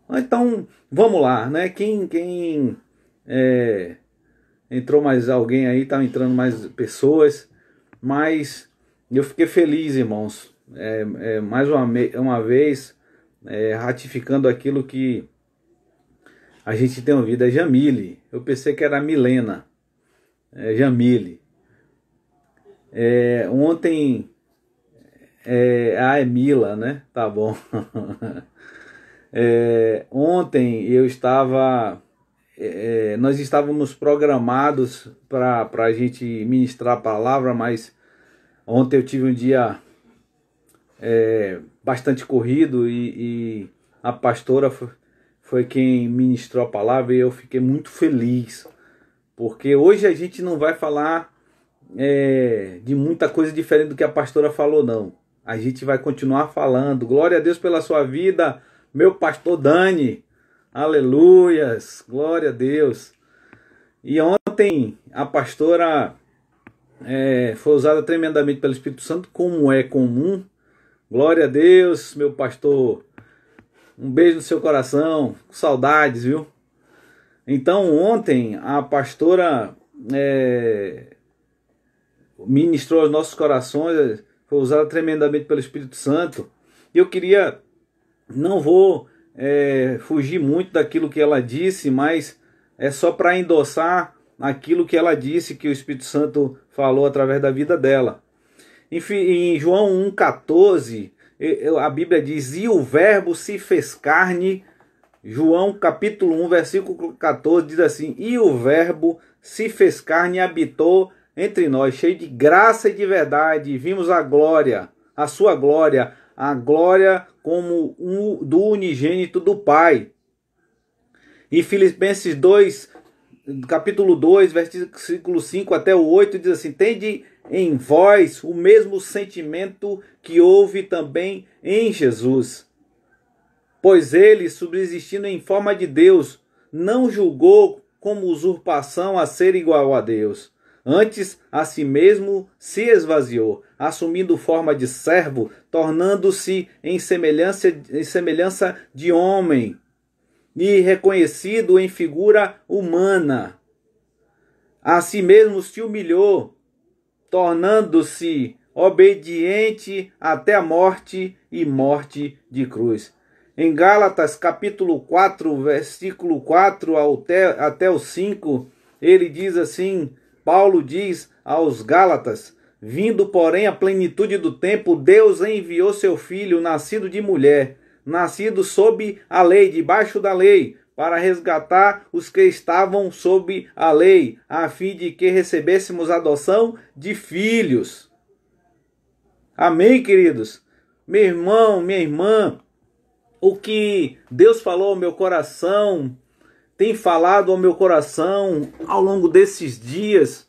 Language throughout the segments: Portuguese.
Então, vamos lá, né? Entrou mais alguém aí, tá entrando mais pessoas, mas eu fiquei feliz, irmãos. Mais uma vez, ratificando aquilo que a gente tem ouvido, é Jamile. Eu pensei que era Milena, Jamile. Ontem, é Mila, né? Tá bom. Ontem nós estávamos programados para a gente ministrar a palavra, mas ontem eu tive um dia bastante corrido e a pastora foi quem ministrou a palavra e eu fiquei muito feliz, porque hoje a gente não vai falar de muita coisa diferente do que a pastora falou, não. A gente vai continuar falando. Glória a Deus pela sua vida, meu pastor Dani. Aleluias, glória a Deus. E ontem a pastora foi usada tremendamente pelo Espírito Santo, como é comum. Glória a Deus, meu pastor. Um beijo no seu coração, saudades, viu? Então ontem a pastora ministrou aos nossos corações, foi usada tremendamente pelo Espírito Santo. E eu queria, não vou fugir muito daquilo que ela disse, mas é só para endossar aquilo que ela disse, que o Espírito Santo falou através da vida dela. Enfim, em João 1,14, a Bíblia diz: e o verbo se fez carne. João capítulo 1, versículo 14 diz assim: e o verbo se fez carne e habitou entre nós, cheio de graça e de verdade, e vimos a glória, a sua glória, a glória como do unigênito do Pai. E Filipenses 2, capítulo 2, versículo 5 até o 8, diz assim: tende em vós o mesmo sentimento que houve também em Jesus. Pois ele, subsistindo em forma de Deus, não julgou como usurpação a ser igual a Deus. Antes, a si mesmo se esvaziou, assumindo forma de servo, tornando-se em semelhança de homem, e reconhecido em figura humana. A si mesmo se humilhou, tornando-se obediente até a morte e morte de cruz. Em Gálatas capítulo 4, versículo 4 até o 5, ele diz assim, Paulo diz aos Gálatas: vindo, porém, a plenitude do tempo, Deus enviou seu Filho, nascido de mulher, nascido sob a lei, debaixo da lei, para resgatar os que estavam sob a lei, a fim de que recebêssemos a adoção de filhos. Amém, queridos? Meu irmão, minha irmã, o que Deus falou ao meu coração, tem falado ao meu coração ao longo desses dias,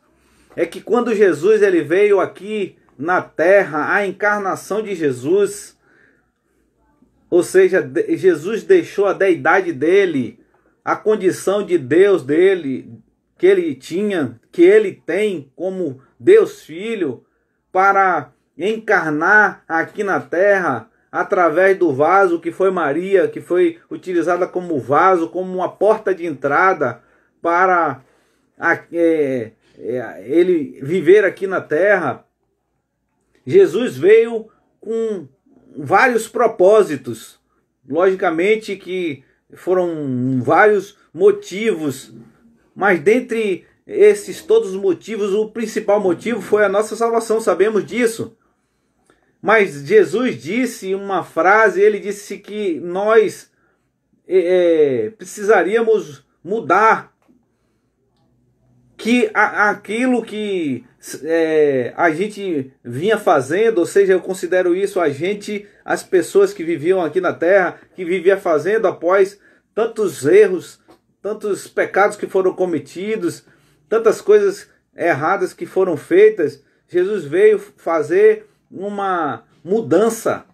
é que quando Jesus ele veio aqui na terra, a encarnação de Jesus, ou seja, Jesus deixou a deidade dele, a condição de Deus dele, que ele tinha, que ele tem como Deus Filho, para encarnar aqui na terra, através do vaso que foi Maria, que foi utilizada como vaso, como uma porta de entrada para ele viver aqui na terra. Jesus veio com vários propósitos, logicamente que foram vários motivos, mas dentre esses todos os motivos, o principal motivo foi a nossa salvação, sabemos disso. Mas Jesus disse uma frase, ele disse que nós precisaríamos mudar, que aquilo que a gente vinha fazendo, ou seja, eu considero isso as pessoas que viviam aqui na terra, que viviam fazendo após tantos erros, tantos pecados que foram cometidos, tantas coisas erradas que foram feitas. Jesus veio fazer uma mudança.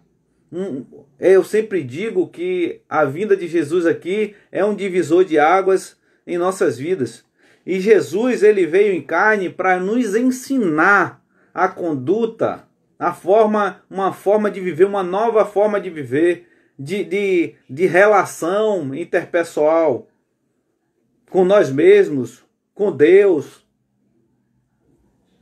Eu sempre digo que a vinda de Jesus aqui é um divisor de águas em nossas vidas. E Jesus ele veio em carne para nos ensinar a conduta, uma forma de viver, uma nova forma de viver. de relação interpessoal com nós mesmos, com Deus,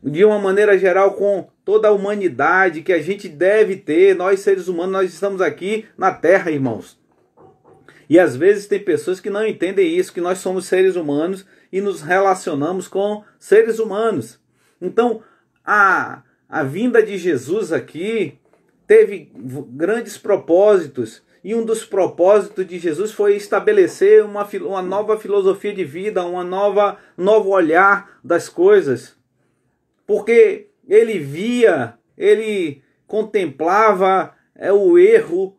de uma maneira geral com toda a humanidade que a gente deve ter. Nós seres humanos, nós estamos aqui na Terra, irmãos. E às vezes tem pessoas que não entendem isso, que nós somos seres humanos e nos relacionamos com seres humanos. Então, a vinda de Jesus aqui teve grandes propósitos. E um dos propósitos de Jesus foi estabelecer uma nova filosofia de vida, novo olhar das coisas. Porque ele via, ele contemplava o erro,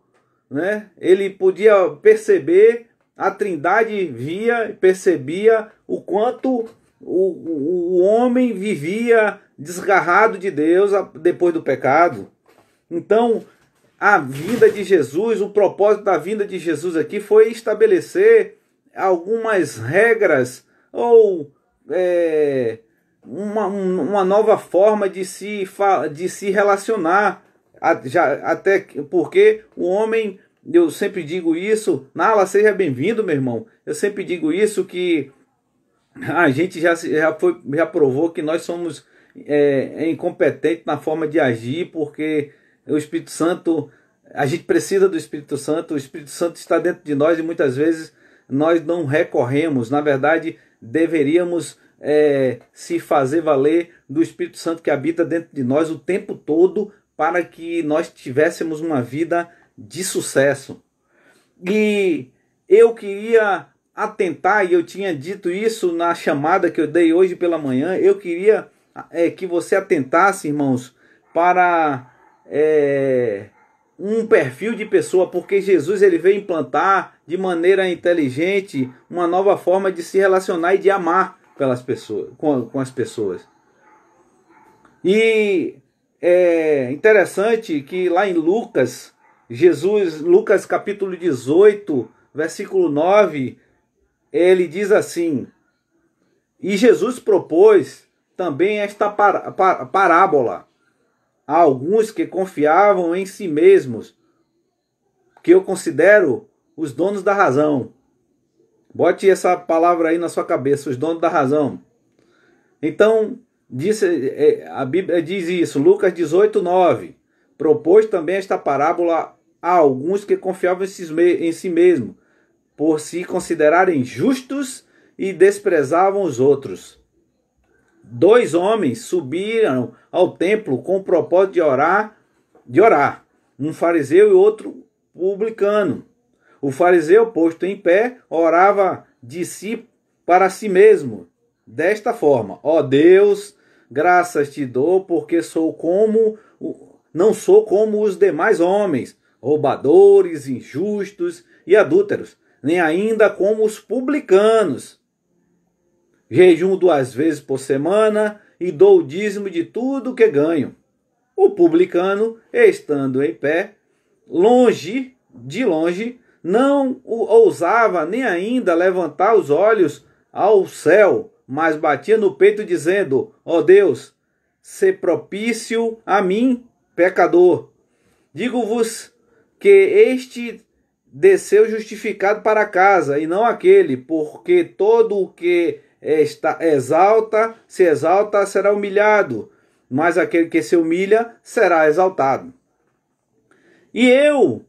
né? Ele podia perceber, a Trindade via e percebia o quanto o homem vivia desgarrado de Deus depois do pecado. Então, a vinda de Jesus, o propósito da vinda de Jesus aqui foi estabelecer algumas regras ou uma nova forma de se relacionar. Até porque o homem, eu sempre digo isso, Nala, seja bem-vindo, meu irmão. Eu sempre digo isso, que a gente já provou que nós somos incompetentes na forma de agir, porque o Espírito Santo, a gente precisa do Espírito Santo, o Espírito Santo está dentro de nós e muitas vezes nós não recorremos. Na verdade, deveríamos se fazer valer do Espírito Santo que habita dentro de nós o tempo todo, para que nós tivéssemos uma vida de sucesso. E eu queria atentar, e eu tinha dito isso na chamada que eu dei hoje pela manhã, eu queria que você atentasse, irmãos, para um perfil de pessoa, porque Jesus ele veio implantar de maneira inteligente uma nova forma de se relacionar e de amar pelas pessoas, com as pessoas. E é interessante que lá em Lucas capítulo 18, versículo 9, ele diz assim: e Jesus propôs também esta parábola a alguns que confiavam em si mesmos, que eu considero os donos da razão. Bote essa palavra aí na sua cabeça, os donos da razão. Então, a Bíblia diz isso, Lucas 18, 9. Propôs também esta parábola a alguns que confiavam em si mesmos, por se considerarem justos e desprezavam os outros. 2 homens subiram ao templo com o propósito de orar, um fariseu e outro publicano. O fariseu, posto em pé, orava de si para si mesmo, desta forma: ó Deus, graças te dou, porque não sou como os demais homens, roubadores, injustos e adúlteros, nem ainda como os publicanos. Jejum 2 vezes por semana e dou o dízimo de tudo que ganho. O publicano, estando em pé, de longe, não ousava nem ainda levantar os olhos ao céu, mas batia no peito dizendo: ó Deus, sê propício a mim, pecador. Digo-vos que este desceu justificado para casa, e não aquele, porque todo o que se exalta, será humilhado, mas aquele que se humilha será exaltado. E eu,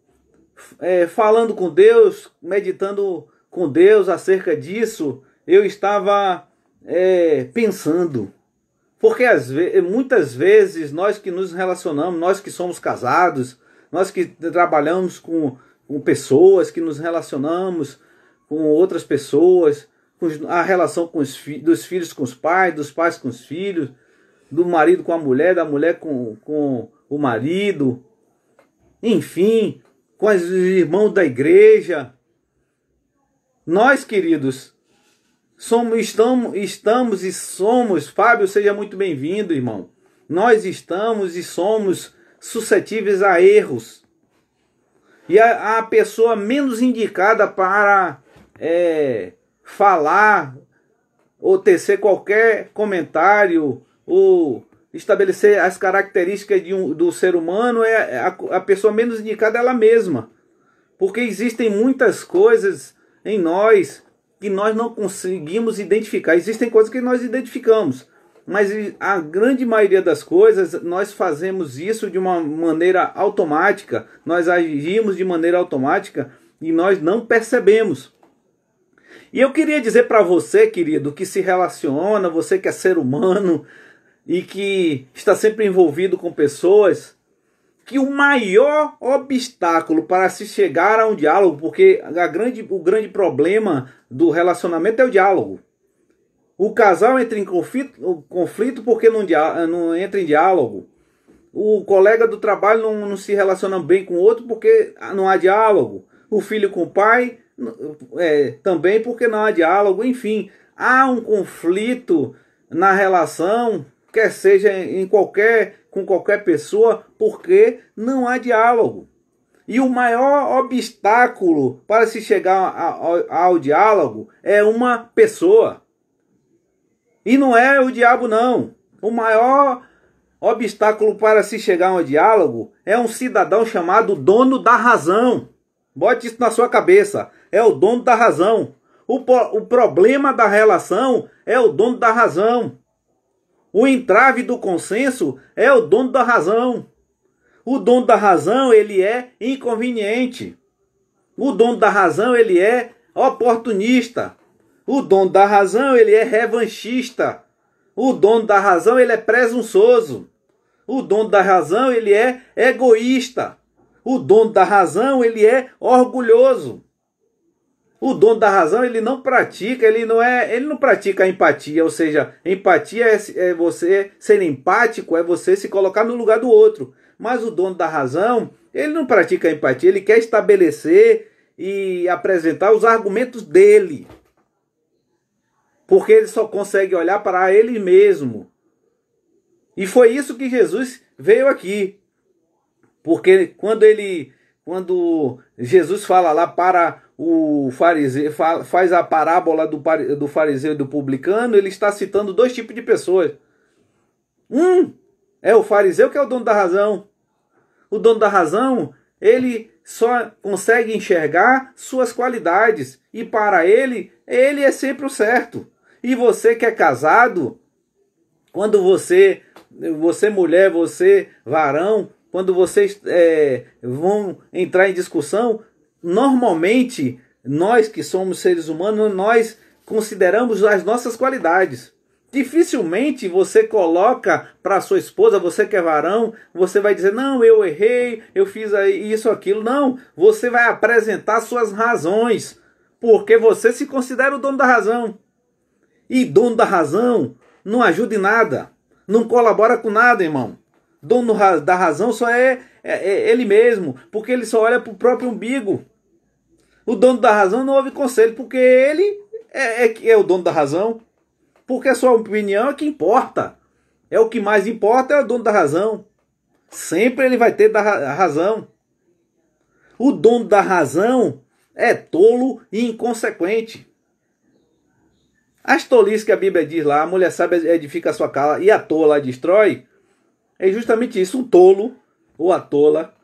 falando com Deus, meditando com Deus acerca disso, eu estava pensando, porque muitas vezes nós que nos relacionamos, nós que somos casados, nós que trabalhamos com pessoas, que nos relacionamos com outras pessoas, a relação dos filhos com os pais, dos pais com os filhos, do marido com a mulher, da mulher com o marido, enfim, com os irmãos da igreja. Nós, queridos, estamos e somos, Fábio, seja muito bem-vindo, irmão. Nós estamos e somos suscetíveis a erros. E a pessoa menos indicada para falar ou tecer qualquer comentário ou estabelecer as características do ser humano a pessoa menos indicada é ela mesma. Porque existem muitas coisas em nós que nós não conseguimos identificar. Existem coisas que nós identificamos, mas a grande maioria das coisas nós fazemos isso de uma maneira automática, nós agimos de maneira automática e nós não percebemos. E eu queria dizer para você, querido, que se relaciona, você que é ser humano e que está sempre envolvido com pessoas, que o maior obstáculo para se chegar a um diálogo, porque o grande problema do relacionamento é o diálogo. O casal entra em conflito porque não entra em diálogo. O colega do trabalho não se relaciona bem com o outro porque não há diálogo. O filho com o pai também porque não há diálogo. Enfim, há um conflito na relação, quer seja com qualquer pessoa, porque não há diálogo. E o maior obstáculo para se chegar ao diálogo é uma pessoa. E não é o diabo, não. O maior obstáculo para se chegar ao diálogo é um cidadão chamado dono da razão. Bote isso na sua cabeça. É o dono da razão. O problema da relação é o dono da razão. O entrave do consenso é o dono da razão. O dono da razão, ele é inconveniente. O dono da razão, ele é oportunista. O dono da razão, ele é revanchista. O dono da razão, ele é presunçoso. O dono da razão, ele é egoísta. O dono da razão, ele é orgulhoso. O dono da razão, ele não pratica, ele não pratica a empatia, ou seja, empatia é você ser empático, é você se colocar no lugar do outro. Mas o dono da razão, ele não pratica a empatia, ele quer estabelecer e apresentar os argumentos dele. Porque ele só consegue olhar para ele mesmo. E foi isso que Jesus veio aqui. Porque quando Jesus fala lá para o fariseu, faz a parábola do fariseu e do publicano, ele está citando dois tipos de pessoas. Um é o fariseu, que é o dono da razão. O dono da razão, ele só consegue enxergar suas qualidades. E para ele é sempre o certo. E você que é casado, quando você mulher, você varão, quando vocês vão entrar em discussão, normalmente, nós que somos seres humanos, nós consideramos as nossas qualidades. Dificilmente você coloca para sua esposa, você que é varão, você vai dizer, não, eu errei, eu fiz isso, aquilo. Não, você vai apresentar suas razões, porque você se considera o dono da razão. E dono da razão não ajuda em nada, não colabora com nada, irmão. Dono da razão só é ele mesmo, porque ele só olha para o próprio umbigo. O dono da razão não ouve conselho, porque ele é o dono da razão. Porque a sua opinião é que importa. É o que mais importa, é o dono da razão. Sempre ele vai ter a razão. O dono da razão é tolo e inconsequente. As tolices que a Bíblia diz lá, a mulher sábia edifica a sua casa e a tola a destrói, é justamente isso, um tolo ou a tola,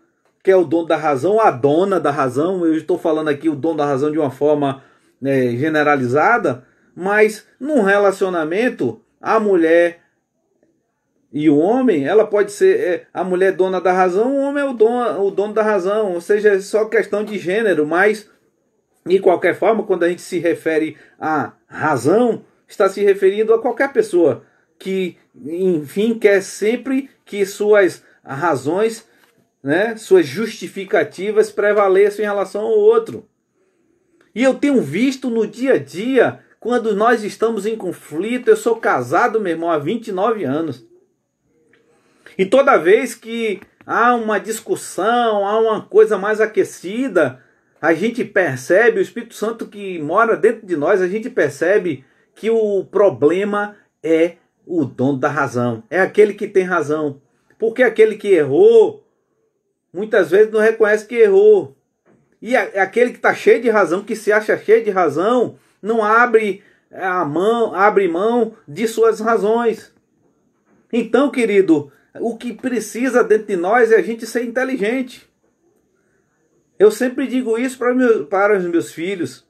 que é o dono da razão, a dona da razão. Eu estou falando aqui o dono da razão de uma forma generalizada, mas num relacionamento, a mulher e o homem, ela pode ser a mulher dona da razão, o homem é o dono da razão, ou seja, é só questão de gênero, mas de qualquer forma, quando a gente se refere à razão, está se referindo a qualquer pessoa que, enfim, quer sempre que suas razões, suas justificativas prevaleçam em relação ao outro. E eu tenho visto no dia a dia, quando nós estamos em conflito, eu sou casado, meu irmão, há 29 anos. E toda vez que há uma discussão, há uma coisa mais aquecida, a gente percebe, o Espírito Santo que mora dentro de nós, a gente percebe que o problema é o dono da razão. É aquele que tem razão. Porque aquele que errou, muitas vezes não reconhece que errou. E aquele que está cheio de razão, que se acha cheio de razão, não abre mão de suas razões. Então, querido, o que precisa dentro de nós é a gente ser inteligente. Eu sempre digo isso para os meus filhos.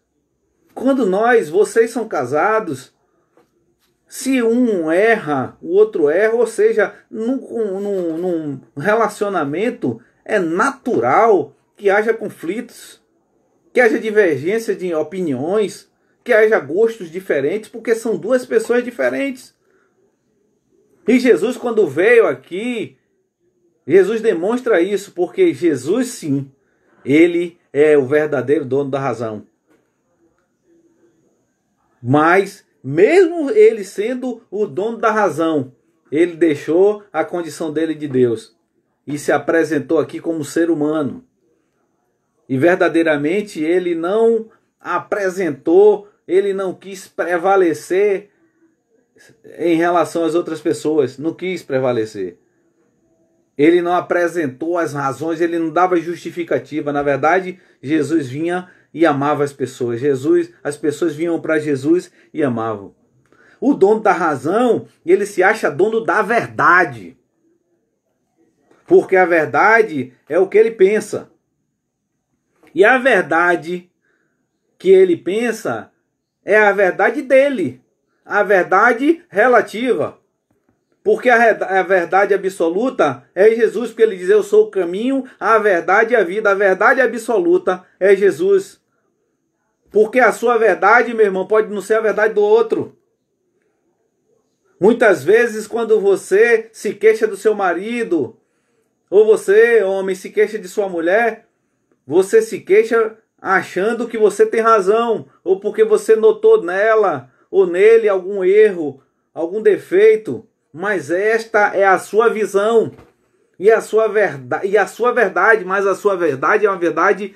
Quando vocês são casados, se um erra, o outro erra, ou seja, num relacionamento é natural que haja conflitos, que haja divergência de opiniões, que haja gostos diferentes, porque são duas pessoas diferentes. E Jesus, quando veio aqui, Jesus demonstra isso, porque Jesus, sim, ele é o verdadeiro dono da razão. Mas, mesmo ele sendo o dono da razão, ele deixou a condição dele de Deus e se apresentou aqui como ser humano. E verdadeiramente ele não apresentou, ele não quis prevalecer em relação às outras pessoas, não quis prevalecer. Ele não apresentou as razões, ele não dava justificativa. Na verdade, Jesus vinha e amava as pessoas. As pessoas vinham para Jesus e amavam. O dono da razão, ele se acha dono da verdade. Porque a verdade é o que ele pensa. E a verdade que ele pensa é a verdade dele. A verdade relativa. Porque a verdade absoluta é Jesus, porque ele diz: eu sou o caminho, a verdade e a vida. A verdade absoluta é Jesus. Porque a sua verdade, meu irmão, pode não ser a verdade do outro. Muitas vezes, quando você se queixa do seu marido, ou você, homem, se queixa de sua mulher, você se queixa achando que você tem razão, ou porque você notou nela ou nele algum erro, algum defeito. Mas esta é a sua visão e a sua verdade, mas a sua verdade é uma verdade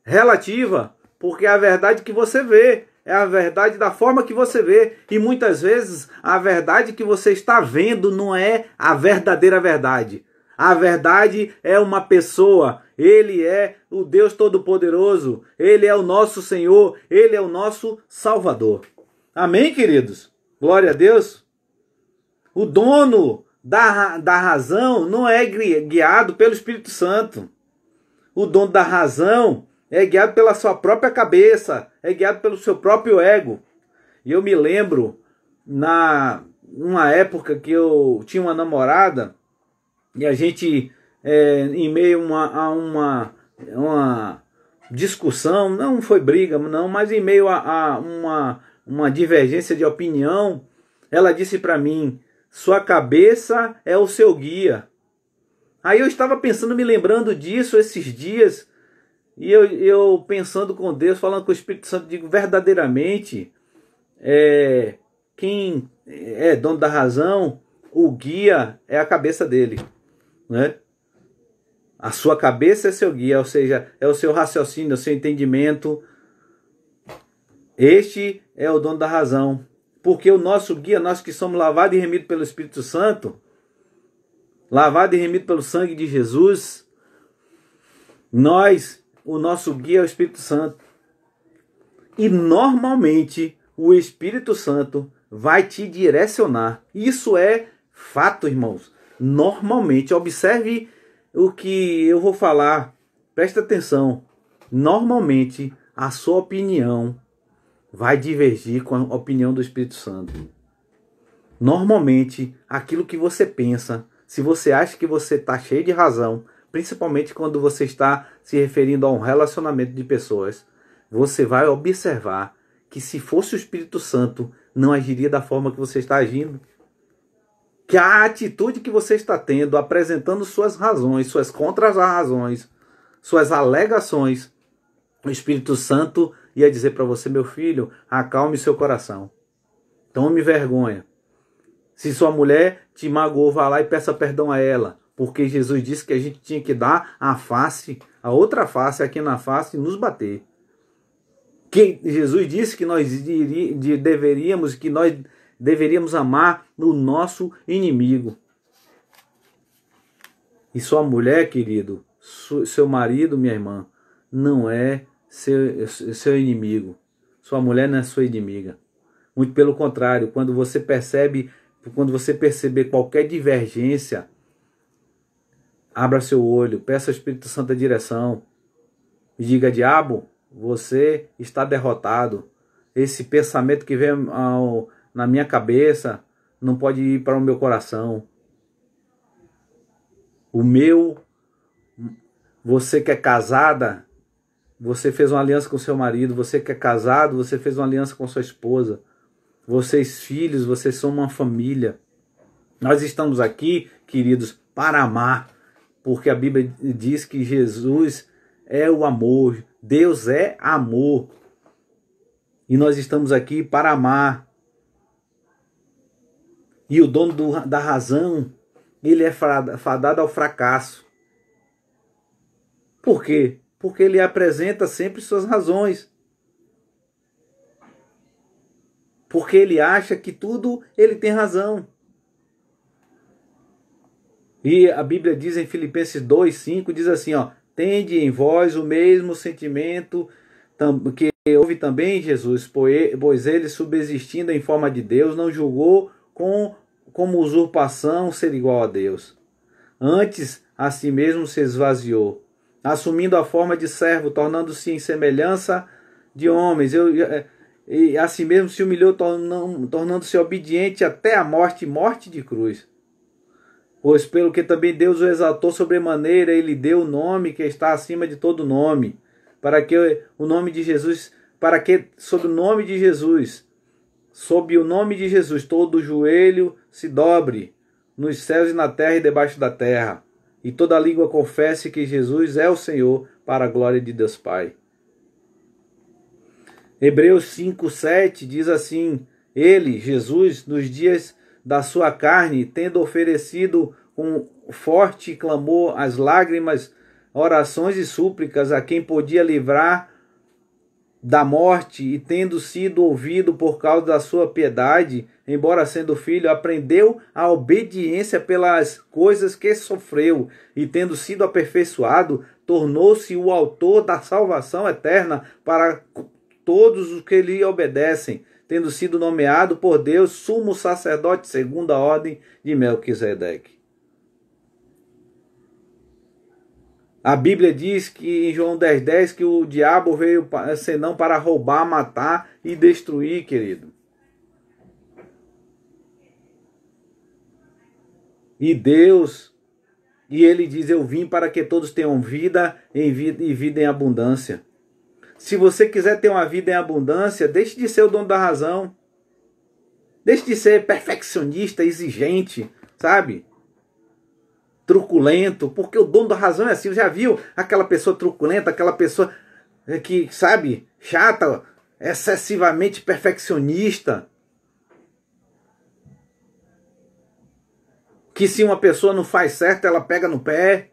relativa, porque é a verdade que você vê, é a verdade da forma que você vê, e muitas vezes a verdade que você está vendo não é a verdadeira verdade. A verdade é uma pessoa, ele é o Deus Todo-Poderoso, ele é o nosso Senhor, ele é o nosso Salvador. Amém, queridos? Glória a Deus. O dono da razão não é guiado pelo Espírito Santo. O dono da razão é guiado pela sua própria cabeça, é guiado pelo seu próprio ego. E eu me lembro, numa época que eu tinha uma namorada, e a gente, em meio a uma discussão, não foi briga, não, mas em meio a uma divergência de opinião, ela disse para mim: sua cabeça é o seu guia. Aí eu estava pensando, me lembrando disso esses dias, e eu pensando com Deus, falando com o Espírito Santo, digo: verdadeiramente, quem é dono da razão, o guia é a cabeça dele, né? A sua cabeça é seu guia, ou seja, é o seu raciocínio, é o seu entendimento. Este é o dono da razão. Porque o nosso guia, nós que somos lavados e remidos pelo Espírito Santo, lavados e remidos pelo sangue de Jesus, o nosso guia é o Espírito Santo. E normalmente o Espírito Santo vai te direcionar. Isso é fato, irmãos. Normalmente, observe o que eu vou falar, presta atenção. Normalmente a sua opinião vai divergir com a opinião do Espírito Santo. Normalmente, aquilo que você pensa, se você acha que você está cheio de razão, principalmente quando você está se referindo a um relacionamento de pessoas, você vai observar que se fosse o Espírito Santo, não agiria da forma que você está agindo. Que a atitude que você está tendo, apresentando suas razões, suas contra-razões, suas alegações, o Espírito Santo ia dizer para você: meu filho, acalme seu coração. Tome vergonha. Se sua mulher te magoou, vá lá e peça perdão a ela. Porque Jesus disse que a gente tinha que dar a outra face aqui na face e nos bater. Que Jesus disse que nós deveríamos amar o nosso inimigo. E sua mulher, querido, seu marido, minha irmã, não é seu inimigo. Sua mulher não é sua inimiga. Muito pelo contrário, quando você perceber qualquer divergência, abra seu olho, peça ao Espírito Santo a direção. E diga: diabo, você está derrotado. Esse pensamento que vem na minha cabeça não pode ir para o meu coração. Você que é casada, você fez uma aliança com seu marido. Você que é casado, você fez uma aliança com sua esposa. Vocês filhos, vocês são uma família. Nós estamos aqui, queridos, para amar, porque a Bíblia diz que Jesus é o amor, Deus é amor. E nós estamos aqui para amar. E o dono da razão, ele é fadado ao fracasso. Por quê? Porque ele apresenta sempre suas razões. Porque ele acha que tudo ele tem razão. E a Bíblia diz em Filipenses 2:5, diz assim, ó: tende em vós o mesmo sentimento que houve também em Jesus, pois ele, subsistindo em forma de Deus, não julgou como usurpação ser igual a Deus. Antes, a si mesmo se esvaziou, assumindo a forma de servo, tornando-se em semelhança de homens. E a si mesmo se humilhou, tornando-se obediente até a morte de cruz. Pois pelo que também Deus o exaltou sobremaneira, ele deu o nome que está acima de todo nome, para que o nome de Jesus, sob o nome de Jesus, todo joelho se dobre, nos céus e na terra e debaixo da terra, e toda língua confesse que Jesus é o Senhor, para a glória de Deus Pai. Hebreus 5:7 diz assim: ele, Jesus, nos dias da sua carne, tendo oferecido com forte clamor as lágrimas, orações e súplicas a quem podia livrar da morte, e tendo sido ouvido por causa da sua piedade, embora sendo filho, aprendeu a obediência pelas coisas que sofreu, e tendo sido aperfeiçoado, tornou-se o autor da salvação eterna para todos os que lhe obedecem, tendo sido nomeado por Deus sumo sacerdote segundo a ordem de Melquisedeque. A Bíblia diz que em João 10:10 que o diabo veio senão para roubar, matar e destruir, querido. E ele diz: eu vim para que todos tenham vida e vida em abundância. Se você quiser ter uma vida em abundância, deixe de ser o dono da razão. Deixe de ser perfeccionista, exigente, sabe? Truculento, porque o dono da razão é assim. Já viu aquela pessoa truculenta, aquela pessoa que, sabe, chata, excessivamente perfeccionista? Que se uma pessoa não faz certo, ela pega no pé.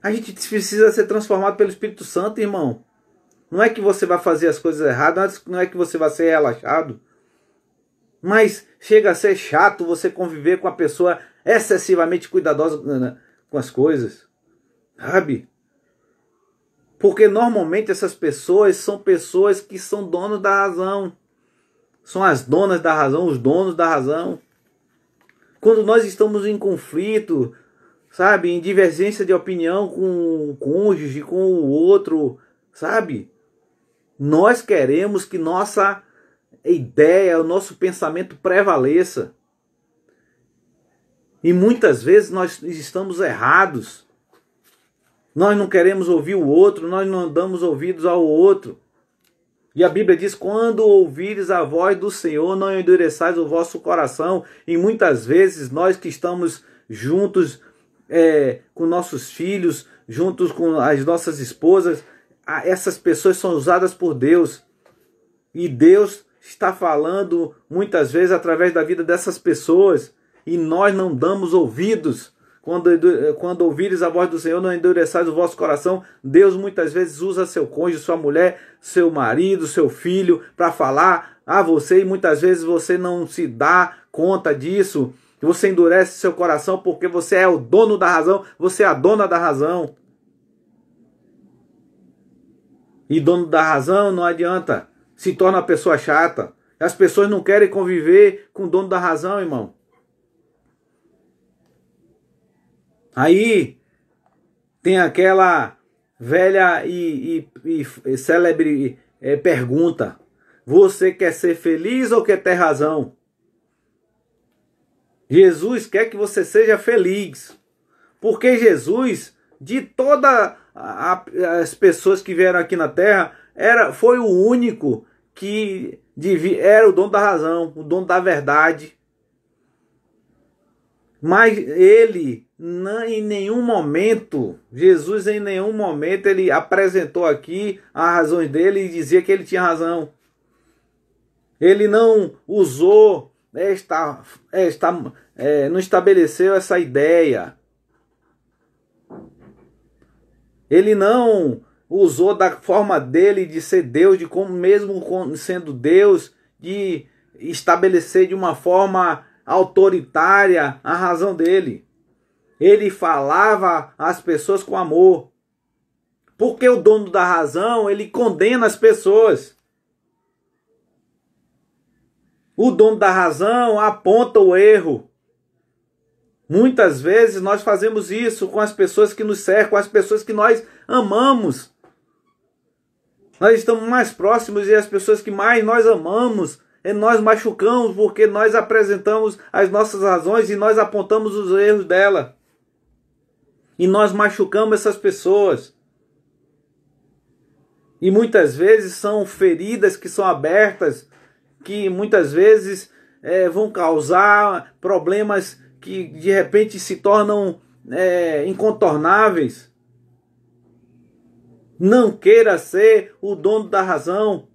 A gente precisa ser transformado pelo Espírito Santo, irmão. Não é que você vai fazer as coisas erradas, não é que você vai ser relaxado. Mas chega a ser chato você conviver com a pessoa excessivamente cuidadosa com as coisas. Sabe? Porque normalmente essas pessoas são pessoas que são donos da razão. São as donas da razão, os donos da razão. Quando nós estamos em conflito, sabe? Em divergência de opinião com o cônjuge, com o outro, sabe? Nós queremos que nossa ideia, o nosso pensamento prevaleça. E muitas vezes nós estamos errados. Nós não queremos ouvir o outro, nós não damos ouvidos ao outro. E a Bíblia diz: quando ouvires a voz do Senhor, não endureçais o vosso coração. E muitas vezes nós que estamos juntos com nossos filhos, juntos com as nossas esposas, essas pessoas são usadas por Deus. E Deus está falando muitas vezes através da vida dessas pessoas. E nós não damos ouvidos. Quando ouvires a voz do Senhor, não endureçais o vosso coração. Deus muitas vezes usa seu cônjuge, sua mulher, seu marido, seu filho para falar a você. E muitas vezes você não se dá conta disso. Você endurece seu coração porque você é o dono da razão. Você é a dona da razão. E dono da razão não adianta. Se torna uma pessoa chata. As pessoas não querem conviver com o dono da razão, irmão. Aí tem aquela velha e célebre pergunta: você quer ser feliz ou quer ter razão? Jesus quer que você seja feliz, porque Jesus, de todas as pessoas que vieram aqui na Terra, foi o único que era o dono da razão, o dono da verdade. Mas ele, em nenhum momento, Jesus em nenhum momento, ele apresentou aqui as razões dele e dizia que ele tinha razão. Ele não usou, não estabeleceu essa ideia. Ele não usou da forma dele de ser Deus, de como mesmo sendo Deus, de estabelecer de uma forma autoritária a razão dele. Ele falava às pessoas com amor. Porque o dono da razão, ele condena as pessoas. O dono da razão aponta o erro. Muitas vezes nós fazemos isso com as pessoas que nos cercam, com as pessoas que nós amamos. Nós estamos mais próximos e as pessoas que mais nós amamos, nós machucamos porque nós apresentamos as nossas razões e nós apontamos os erros dela. E nós machucamos essas pessoas. E muitas vezes são feridas que são abertas, que muitas vezes vão causar problemas que de repente se tornam incontornáveis. Não queira ser o dono da razão.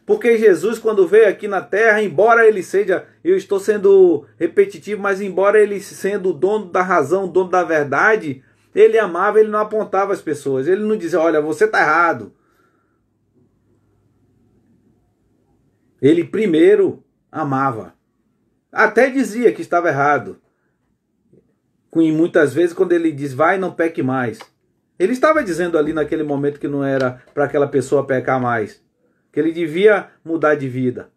Porque Jesus, quando veio aqui na terra, embora ele seja, eu estou sendo repetitivo, mas embora ele sendo o dono da razão, o dono da verdade, ele amava, ele não apontava as pessoas. Ele não dizia: olha, você está errado. Ele primeiro amava. Até dizia que estava errado. E muitas vezes quando ele diz: vai, não peque mais, ele estava dizendo ali naquele momento que não era para aquela pessoa pecar mais, que ele devia mudar de vida.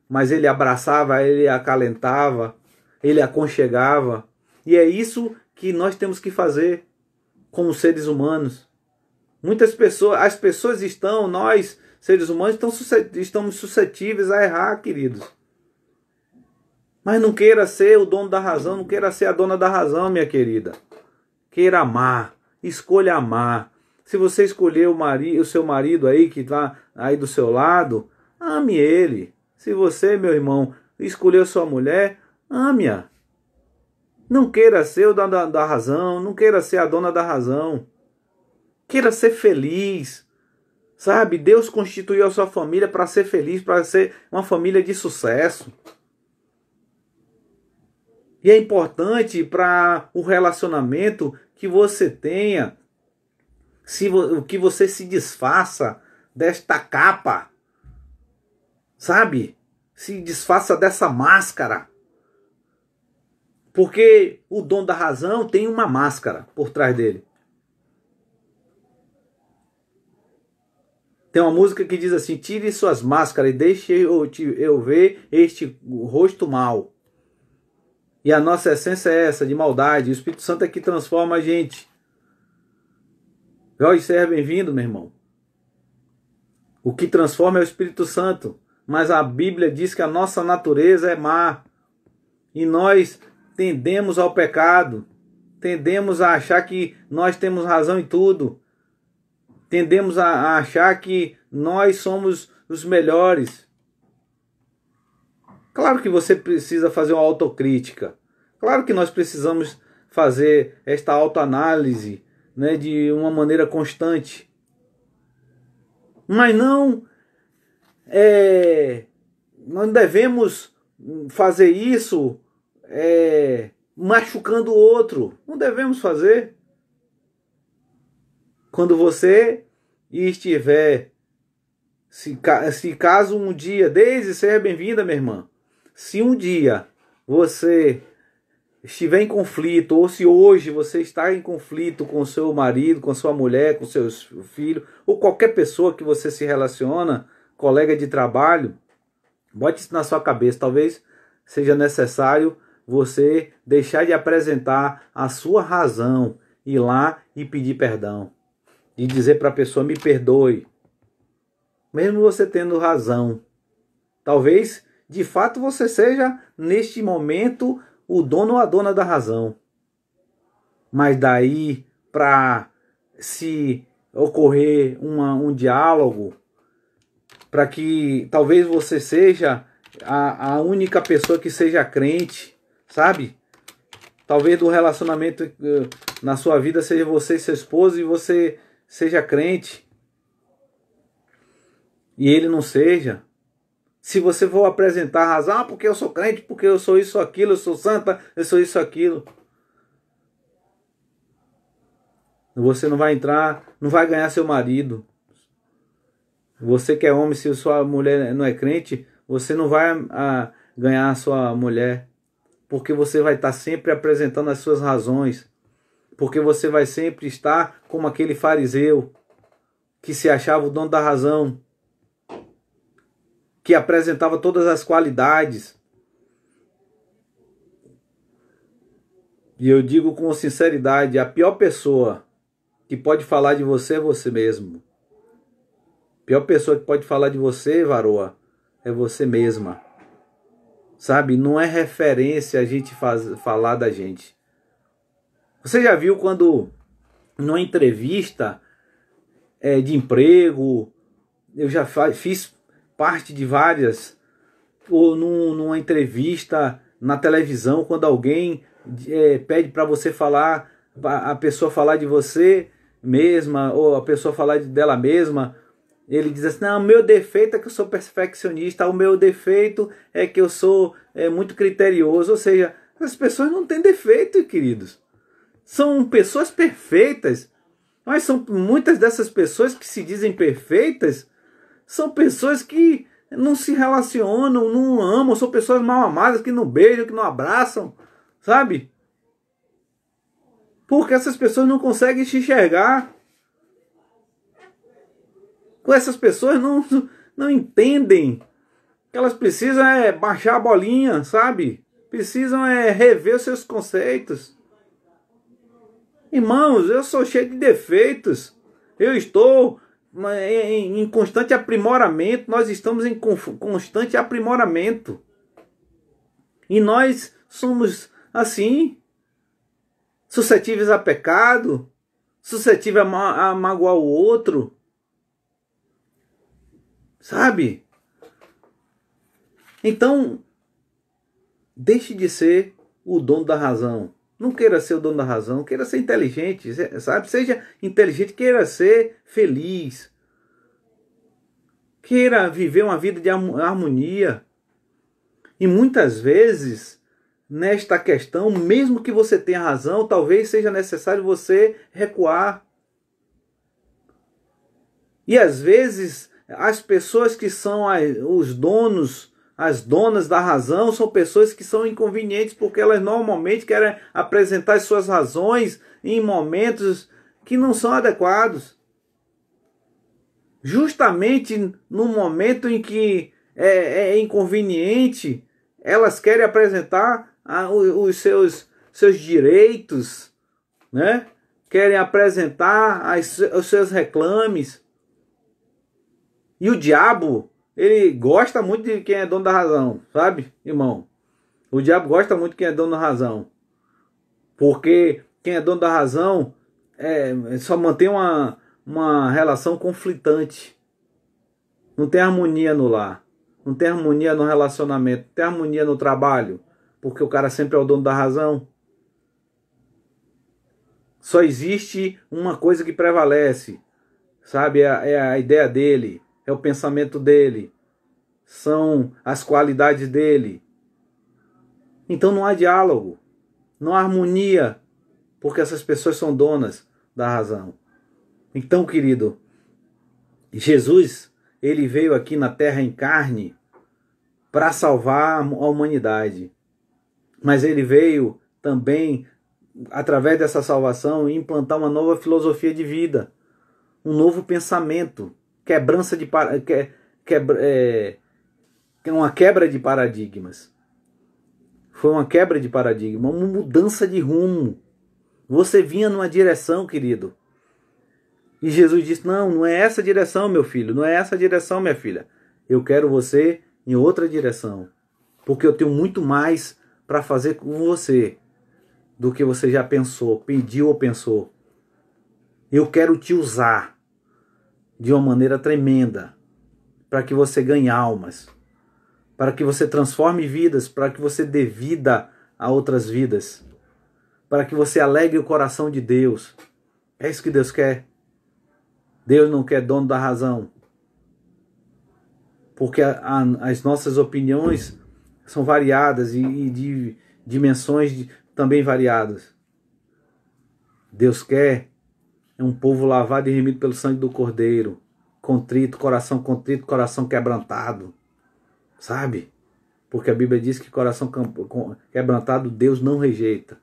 Mas ele abraçava, ele acalentava, ele aconchegava. E é isso que nós temos que fazer como seres humanos. Muitas pessoas, as pessoas estão, nós seres humanos estamos suscetíveis a errar, queridos. Mas não queira ser o dono da razão, não queira ser a dona da razão, minha querida. Queira amar, escolha amar. Se você escolher o seu marido aí, que está aí do seu lado, ame ele. Se você, meu irmão, escolheu sua mulher, ame-a. Não queira ser o dono da razão, não queira ser a dona da razão. Queira ser feliz. Sabe, Deus constituiu a sua família para ser feliz, para ser uma família de sucesso. E é importante para o relacionamento que você tenha, que você se desfaça desta capa, sabe? Se desfaça dessa máscara. Porque o dono da razão tem uma máscara por trás dele. Tem uma música que diz assim: tire suas máscaras e deixe eu ver este rosto mau. E a nossa essência é essa, de maldade. O Espírito Santo é que transforma a gente. Jorge, seja bem-vindo, meu irmão. O que transforma é o Espírito Santo. Mas a Bíblia diz que a nossa natureza é má. E nós tendemos ao pecado. Tendemos a achar que nós temos razão em tudo. Tendemos a achar que nós somos os melhores. Claro que você precisa fazer uma autocrítica. Claro que nós precisamos fazer esta autoanálise, né, de uma maneira constante. Mas não devemos fazer isso machucando o outro. Não devemos fazer. Quando você estiver, se caso um dia, Deise, seja bem-vinda, minha irmã. Se um dia você estiver em conflito, ou se hoje você está em conflito com seu marido, com sua mulher, com seus filhos, ou qualquer pessoa que você se relaciona, colega de trabalho, bote isso na sua cabeça. Talvez seja necessário você deixar de apresentar a sua razão, ir lá e pedir perdão. de dizer para a pessoa: me perdoe, mesmo você tendo razão. Talvez, de fato, você seja, neste momento, o dono ou a dona da razão. Mas daí, para se ocorrer um diálogo, para que talvez você seja a única pessoa que seja crente, sabe? Talvez do relacionamento na sua vida seja você e seu esposo e você seja crente e ele não seja. Se você for apresentar a razão, porque eu sou crente, porque eu sou isso, aquilo, eu sou santa, eu sou isso, aquilo, você não vai entrar, não vai ganhar seu marido. Você que é homem, se sua mulher não é crente, você não vai ganhar a sua mulher. Porque você vai estar sempre apresentando as suas razões. Porque você vai sempre estar como aquele fariseu que se achava o dono da razão, que apresentava todas as qualidades. E eu digo com sinceridade, a pior pessoa que pode falar de você é você mesmo. A pior pessoa que pode falar de você, varoa, é você mesma. Sabe, não é referência a gente falar da gente. Você já viu quando, numa entrevista de emprego, eu já fiz parte de várias, ou numa entrevista na televisão, quando alguém pede para você falar, a pessoa falar de você mesma, ou a pessoa falar dela mesma, ele diz assim: não, o meu defeito é que eu sou perfeccionista, o meu defeito é que eu sou muito criterioso. Ou seja, as pessoas não têm defeito, queridos. São pessoas perfeitas. Mas são muitas dessas pessoas que se dizem perfeitas, são pessoas que não se relacionam, não amam, são pessoas mal amadas, que não beijam, que não abraçam, sabe? Porque essas pessoas não conseguem se enxergar. Com essas pessoas não entendem que elas precisam baixar a bolinha, sabe? Precisam rever os seus conceitos. Irmãos, eu sou cheio de defeitos. Eu estou em constante aprimoramento. Nós estamos em constante aprimoramento. E nós somos assim, suscetíveis a pecado, suscetíveis a magoar o outro. Sabe? Então, deixe de ser o dono da razão. Não queira ser o dono da razão, queira ser inteligente, sabe? Seja inteligente, queira ser feliz. Queira viver uma vida de harmonia. E muitas vezes, nesta questão, mesmo que você tenha razão, talvez seja necessário você recuar. E às vezes, as pessoas que são os donos, as donas da razão, são pessoas que são inconvenientes, porque elas normalmente querem apresentar as suas razões em momentos que não são adequados. Justamente no momento em que é inconveniente, elas querem apresentar os seus direitos, né? Querem apresentar os seus reclames. E o diabo, ele gosta muito de quem é dono da razão, sabe, irmão? O diabo gosta muito de quem é dono da razão. Porque quem é dono da razão só mantém uma relação conflitante. Não tem harmonia no lar. Não tem harmonia no relacionamento. Não tem harmonia no trabalho. Porque o cara sempre é o dono da razão. Só existe uma coisa que prevalece. Sabe? É a ideia dele. É o pensamento dele. São as qualidades dele. Então não há diálogo. Não há harmonia. Porque essas pessoas são donas da razão. Então, querido, Jesus, ele veio aqui na terra em carne para salvar a humanidade. Mas ele veio também, através dessa salvação, implantar uma nova filosofia de vida. Um novo pensamento. Uma quebra de paradigmas. Foi uma quebra de paradigma, uma mudança de rumo. Você vinha numa direção, querido. E Jesus disse, não, não é essa direção, meu filho, não é essa direção, minha filha. Eu quero você em outra direção, porque eu tenho muito mais para fazer com você do que você já pensou, pediu ou pensou. Eu quero te usar de uma maneira tremenda para que você ganhe almas, para que você transforme vidas, para que você dê vida a outras vidas, para que você alegre o coração de Deus. É isso que Deus quer. Deus não quer dono da razão, porque as nossas opiniões são variadas e de dimensões também variadas. Deus quer um povo lavado e remido pelo sangue do Cordeiro, contrito, coração quebrantado, sabe? Porque a Bíblia diz que coração quebrantado Deus não rejeita,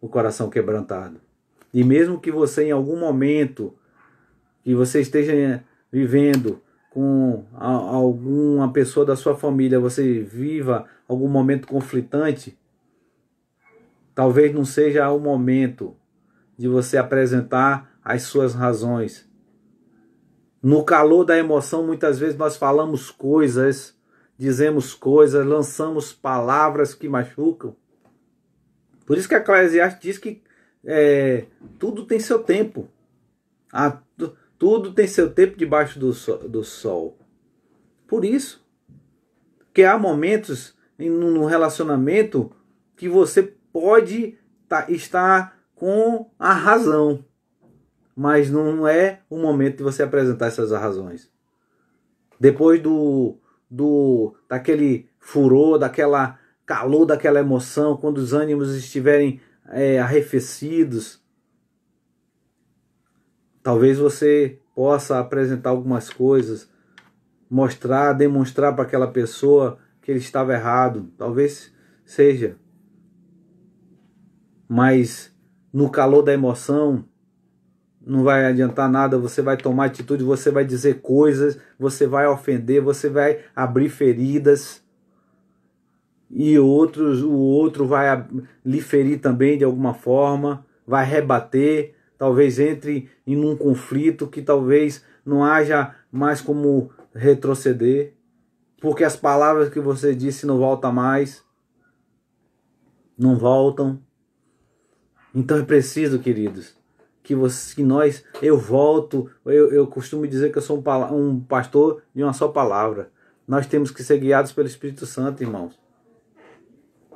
o coração quebrantado. E mesmo que você em algum momento que você esteja vivendo com alguma pessoa da sua família, você viva algum momento conflitante, talvez não seja o momento de você apresentar as suas razões. No calor da emoção, muitas vezes nós falamos coisas, dizemos coisas, lançamos palavras que machucam. Por isso que a Eclesiastes diz que tudo tem seu tempo. Tudo tem seu tempo debaixo do sol. Por isso que há momentos no relacionamento que você pode estar com a razão, mas não é o momento de você apresentar essas razões. Depois daquele furor, daquela calor, daquela emoção, quando os ânimos estiverem arrefecidos, talvez você possa apresentar algumas coisas, demonstrar para aquela pessoa que ele estava errado. Talvez seja. Mas no calor da emoção, não vai adiantar nada, você vai tomar atitude, você vai dizer coisas, você vai ofender, você vai abrir feridas. E o outro vai lhe ferir também de alguma forma, vai rebater. Talvez entre em um conflito que talvez não haja mais como retroceder, porque as palavras que você disse não voltam mais, não voltam. Então é preciso, queridos, eu costumo dizer que eu sou um pastor de uma só palavra. Nós temos que ser guiados pelo Espírito Santo, irmãos.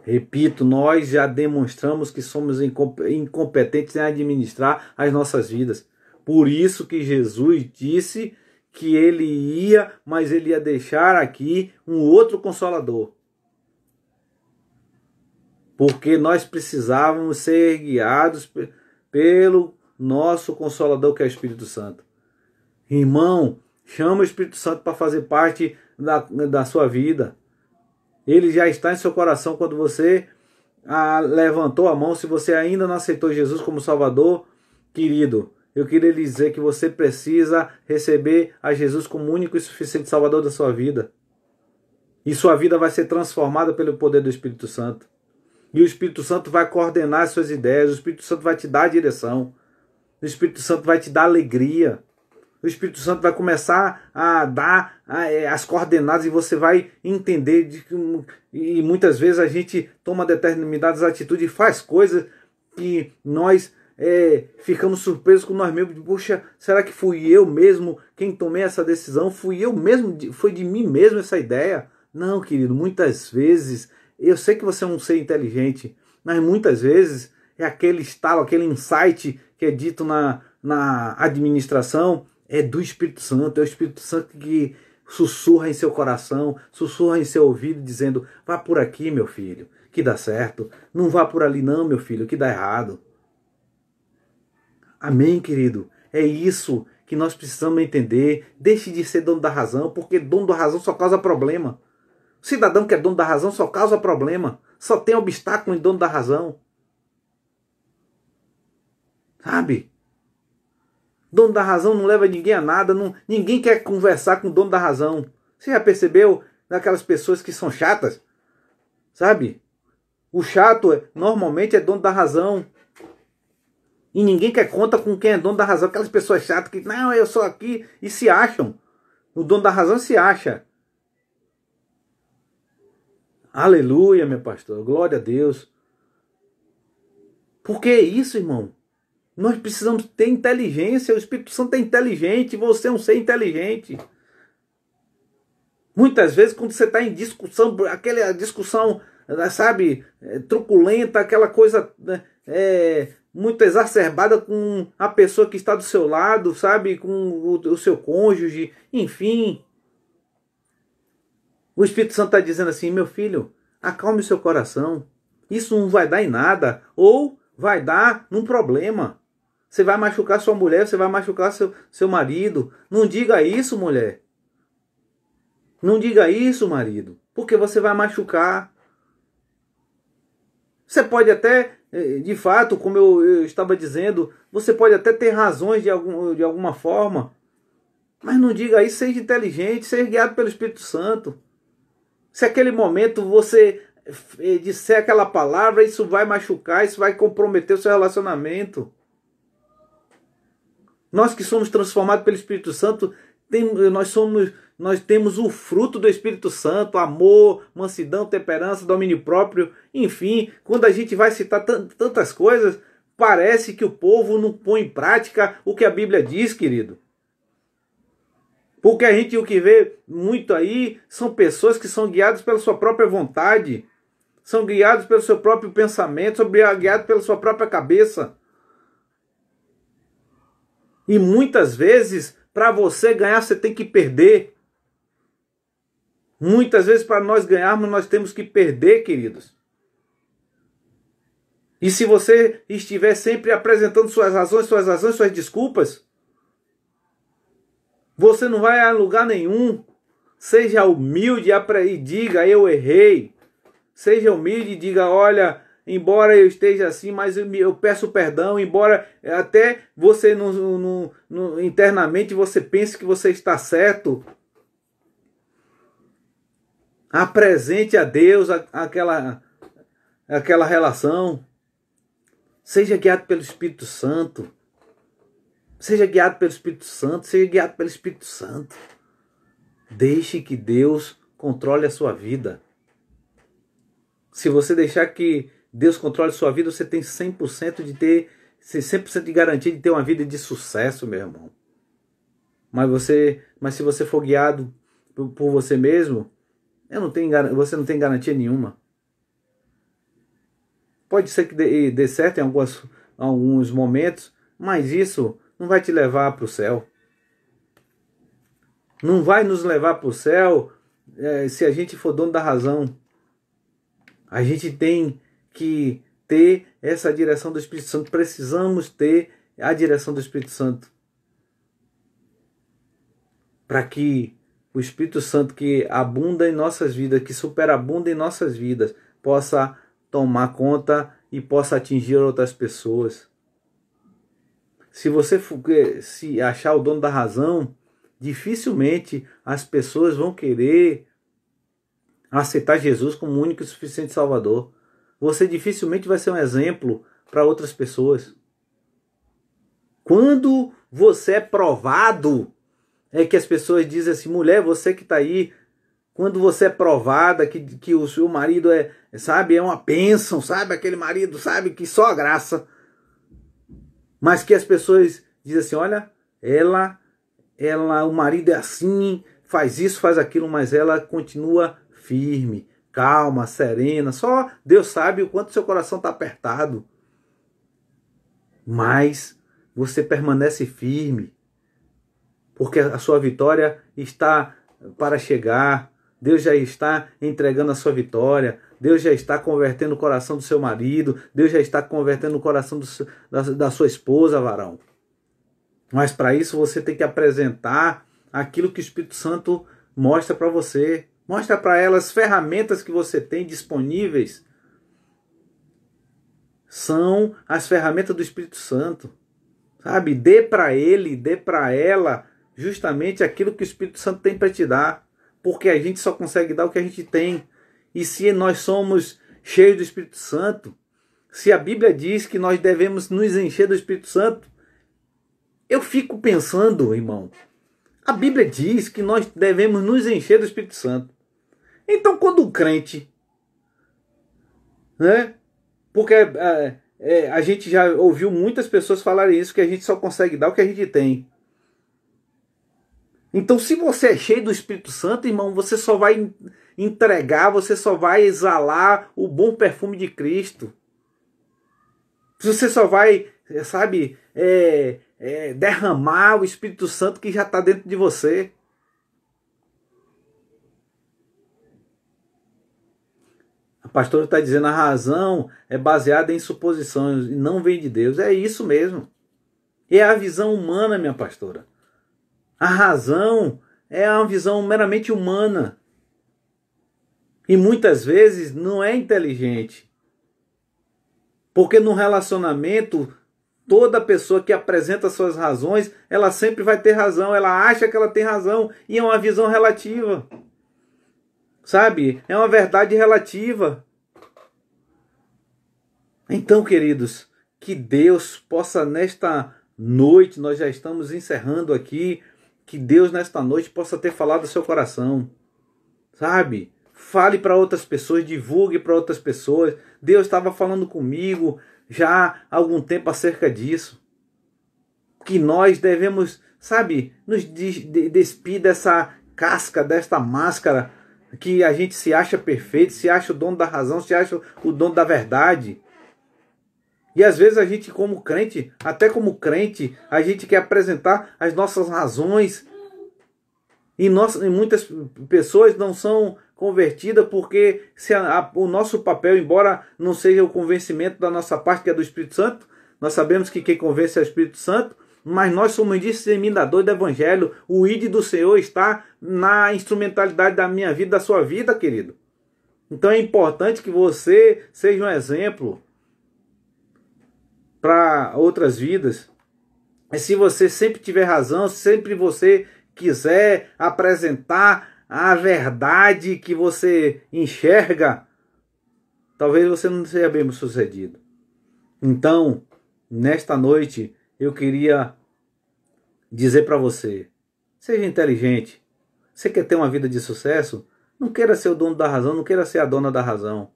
Repito, nós já demonstramos que somos incompetentes em administrar as nossas vidas. Por isso que Jesus disse que ele ia, mas ele ia deixar aqui um outro Consolador. Porque nós precisávamos ser guiados pelo nosso Consolador, que é o Espírito Santo. Irmão, chama o Espírito Santo para fazer parte da sua vida. Ele já está em seu coração quando você levantou a mão. Se você ainda não aceitou Jesus como Salvador, querido, eu queria lhe dizer que você precisa receber a Jesus como único e suficiente Salvador da sua vida. E sua vida vai ser transformada pelo poder do Espírito Santo. E o Espírito Santo vai coordenar as suas ideias, o Espírito Santo vai te dar a direção, o Espírito Santo vai te dar alegria. O Espírito Santo vai começar a dar as coordenadas e você vai entender e muitas vezes a gente toma determinadas atitudes e faz coisas que nós ficamos surpresos com nós mesmos. Puxa, será que fui eu mesmo quem tomei essa decisão? Fui eu mesmo? Foi de mim mesmo essa ideia? Não, querido, muitas vezes, eu sei que você é um ser inteligente, mas muitas vezes é aquele estalo, aquele insight que é dito na administração, é do Espírito Santo. É o Espírito Santo que sussurra em seu coração, sussurra em seu ouvido, dizendo: vá por aqui, meu filho, que dá certo. Não vá por ali não, meu filho, que dá errado. Amém, querido? É isso que nós precisamos entender. Deixe de ser dono da razão, porque dono da razão só causa problema. O cidadão que é dono da razão só causa problema. Só tem obstáculo em dono da razão. Sabe? Dono da razão não leva ninguém a nada. Ninguém quer conversar com o dono da razão. Você já percebeu daquelas pessoas que são chatas? Sabe? O chato normalmente é dono da razão. E ninguém quer conta com quem é dono da razão. Aquelas pessoas chatas que, não, eu sou aqui, e se acham. O dono da razão se acha. Aleluia, meu pastor. Glória a Deus. Por que isso, irmão? Nós precisamos ter inteligência. O Espírito Santo é inteligente. Você é um ser inteligente. Muitas vezes, quando você está em discussão, aquela discussão, sabe, truculenta, aquela coisa muito exacerbada com a pessoa que está do seu lado, sabe, com o seu cônjuge, enfim. O Espírito Santo está dizendo assim, meu filho, acalme o seu coração. Isso não vai dar em nada, ou vai dar num problema. Você vai machucar sua mulher, você vai machucar seu marido. Não diga isso, mulher. Não diga isso, marido, porque você vai machucar. Você pode até, de fato, como eu estava dizendo, você pode até ter razões de alguma forma, mas não diga isso, seja inteligente, seja guiado pelo Espírito Santo. Se aquele momento você disser aquela palavra, isso vai machucar, isso vai comprometer o seu relacionamento. Nós que somos transformados pelo Espírito Santo, nós temos o fruto do Espírito Santo, amor, mansidão, temperança, domínio próprio, enfim, quando a gente vai citar tantas coisas, parece que o povo não põe em prática o que a Bíblia diz, querido. Porque o que vê muito aí são pessoas que são guiadas pela sua própria vontade, são guiados pelo seu próprio pensamento, são guiados pela sua própria cabeça. E muitas vezes, para você ganhar, você tem que perder. Muitas vezes, para nós ganharmos, nós temos que perder, queridos. E se você estiver sempre apresentando suas razões, suas desculpas, você não vai a lugar nenhum. Seja humilde e diga, eu errei. Seja humilde e diga, olha, embora eu esteja assim, mas eu peço perdão, embora até você internamente você pense que você está certo. Apresente a Deus aquela relação. Seja guiado pelo Espírito Santo. Seja guiado pelo Espírito Santo. Seja guiado pelo Espírito Santo. Deixe que Deus controle a sua vida. Se você deixar que Deus controle a sua vida, você tem 100% de garantia de ter uma vida de sucesso, meu irmão. Mas se você for guiado por você mesmo, você não tem garantia nenhuma. Pode ser que dê certo em alguns momentos, mas isso não vai te levar para o céu. Não vai nos levar para o céu se a gente for dono da razão. A gente tem que ter essa direção do Espírito Santo. Precisamos ter a direção do Espírito Santo. Para que o Espírito Santo que abunda em nossas vidas, que superabunda em nossas vidas, possa tomar conta e possa atingir outras pessoas. Se você se achar o dono da razão, dificilmente as pessoas vão querer aceitar Jesus como único e suficiente Salvador. Você dificilmente vai ser um exemplo para outras pessoas. Quando você é provado, é que as pessoas dizem assim, mulher, você que está aí, quando você é provada, que o seu marido é uma bênção, sabe? Aquele marido, sabe? Que só a graça. Mas que as pessoas dizem assim, olha, o marido é assim, faz isso, faz aquilo, mas ela continua firme, calma, serena. Só Deus sabe o quanto seu coração está apertado. Mas você permanece firme, porque a sua vitória está para chegar. Deus já está entregando a sua vitória. Deus já está convertendo o coração do seu marido. Deus já está convertendo o coração da sua esposa, varão. Mas para isso você tem que apresentar aquilo que o Espírito Santo mostra para você. Mostra para ela as ferramentas que você tem disponíveis. São as ferramentas do Espírito Santo. Sabe? Dê para ele, dê para ela justamente aquilo que o Espírito Santo tem para te dar. Porque a gente só consegue dar o que a gente tem. E se nós somos cheios do Espírito Santo, Se a Bíblia diz que nós devemos nos encher do Espírito Santo, eu fico pensando, irmão, a Bíblia diz que nós devemos nos encher do Espírito Santo. Então, quando o crente, né? Porque a gente já ouviu muitas pessoas falarem isso, que a gente só consegue dar o que a gente tem. Então, se você é cheio do Espírito Santo, irmão, você só vai entregar, você só vai exalar o bom perfume de Cristo. Você só vai, sabe, derramar o Espírito Santo que já está dentro de você. A pastora está dizendo a razão é baseada em suposições e não vem de Deus. É isso mesmo. É a visão humana, minha pastora. A razão é uma visão meramente humana. E muitas vezes não é inteligente. Porque no relacionamento, toda pessoa que apresenta suas razões, ela sempre vai ter razão. Ela acha que ela tem razão. E é uma visão relativa. Sabe? É uma verdade relativa. Então, queridos, que Deus possa nesta noite, nós já estamos encerrando aqui, que Deus nesta noite possa ter falado do seu coração. Sabe? Fale para outras pessoas, divulgue para outras pessoas. Deus estava falando comigo já há algum tempo acerca disso. Que nós devemos, sabe, nos despir dessa casca, desta máscara, que a gente se acha perfeito, se acha o dono da razão, se acha o dono da verdade. E às vezes a gente como crente, até como crente, a gente quer apresentar as nossas razões. E muitas pessoas não são convertidas porque o nosso papel, embora não seja o convencimento da nossa parte, que é do Espírito Santo, nós sabemos que quem convence é o Espírito Santo, mas nós somos disseminadores do Evangelho. O ID do Senhor está na instrumentalidade da minha vida, da sua vida, querido. Então é importante que você seja um exemplo para outras vidas. E se você sempre tiver razão, sempre você quiser apresentar a verdade que você enxerga, talvez você não seja bem sucedido. Então, nesta noite, eu queria dizer para você, seja inteligente. Você quer ter uma vida de sucesso? Não queira ser o dono da razão, não queira ser a dona da razão.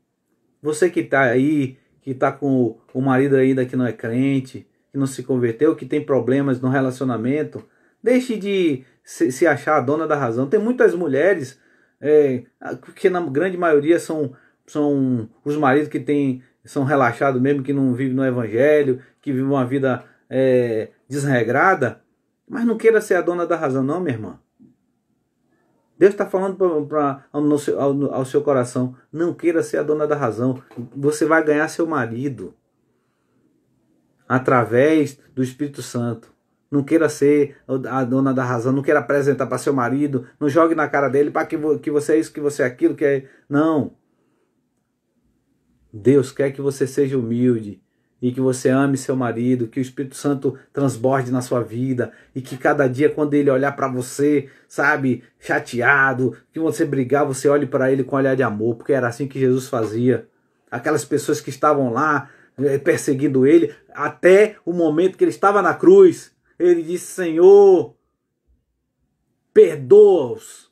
Você que está aí, que está com o marido ainda que não é crente, que não se converteu, que tem problemas no relacionamento, deixe de se achar a dona da razão. Tem muitas mulheres, que na grande maioria são os maridos que são relaxados mesmo, que não vivem no evangelho, que vivem uma vida desregrada, mas não queira ser a dona da razão não, minha irmã. Deus está falando ao seu coração, não queira ser a dona da razão. Você vai ganhar seu marido através do Espírito Santo. Não queira ser a dona da razão, não queira apresentar para seu marido, não jogue na cara dele para que você é isso, que você é aquilo, que é... Não. Deus quer que você seja humilde e que você ame seu marido, que o Espírito Santo transborde na sua vida e que cada dia quando ele olhar para você, sabe, chateado, que você brigar, você olhe para ele com um olhar de amor, porque era assim que Jesus fazia. Aquelas pessoas que estavam lá perseguindo ele, até o momento que ele estava na cruz, ele disse: Senhor, perdoa-os,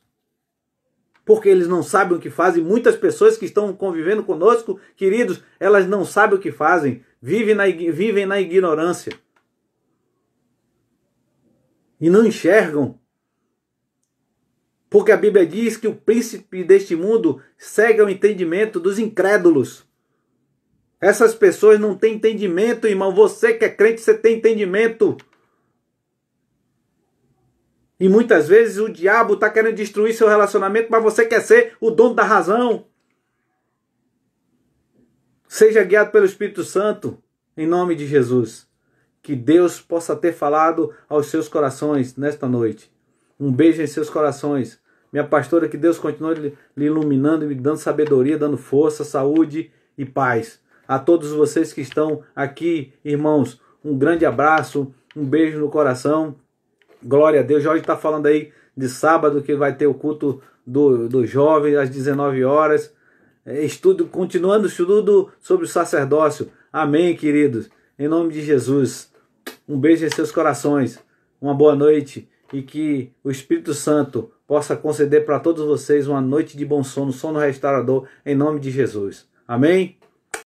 porque eles não sabem o que fazem. Muitas pessoas que estão convivendo conosco, queridos, elas não sabem o que fazem, vivem na ignorância e não enxergam, porque a Bíblia diz que o príncipe deste mundo cega o entendimento dos incrédulos. Essas pessoas não têm entendimento, irmão. Você que é crente, você tem entendimento. E muitas vezes o diabo está querendo destruir seu relacionamento, mas você quer ser o dono da razão. Seja guiado pelo Espírito Santo, em nome de Jesus. Que Deus possa ter falado aos seus corações nesta noite. Um beijo em seus corações. Minha pastora, que Deus continue lhe iluminando, me dando sabedoria, dando força, saúde e paz. A todos vocês que estão aqui, irmãos, um grande abraço, um beijo no coração. Glória a Deus. Jorge está falando aí de sábado que vai ter o culto do jovem às 19 horas. Continuando o estudo sobre o sacerdócio. Amém, queridos. Em nome de Jesus. Um beijo em seus corações. Uma boa noite. E que o Espírito Santo possa conceder para todos vocês uma noite de bom sono, sono restaurador, em nome de Jesus. Amém?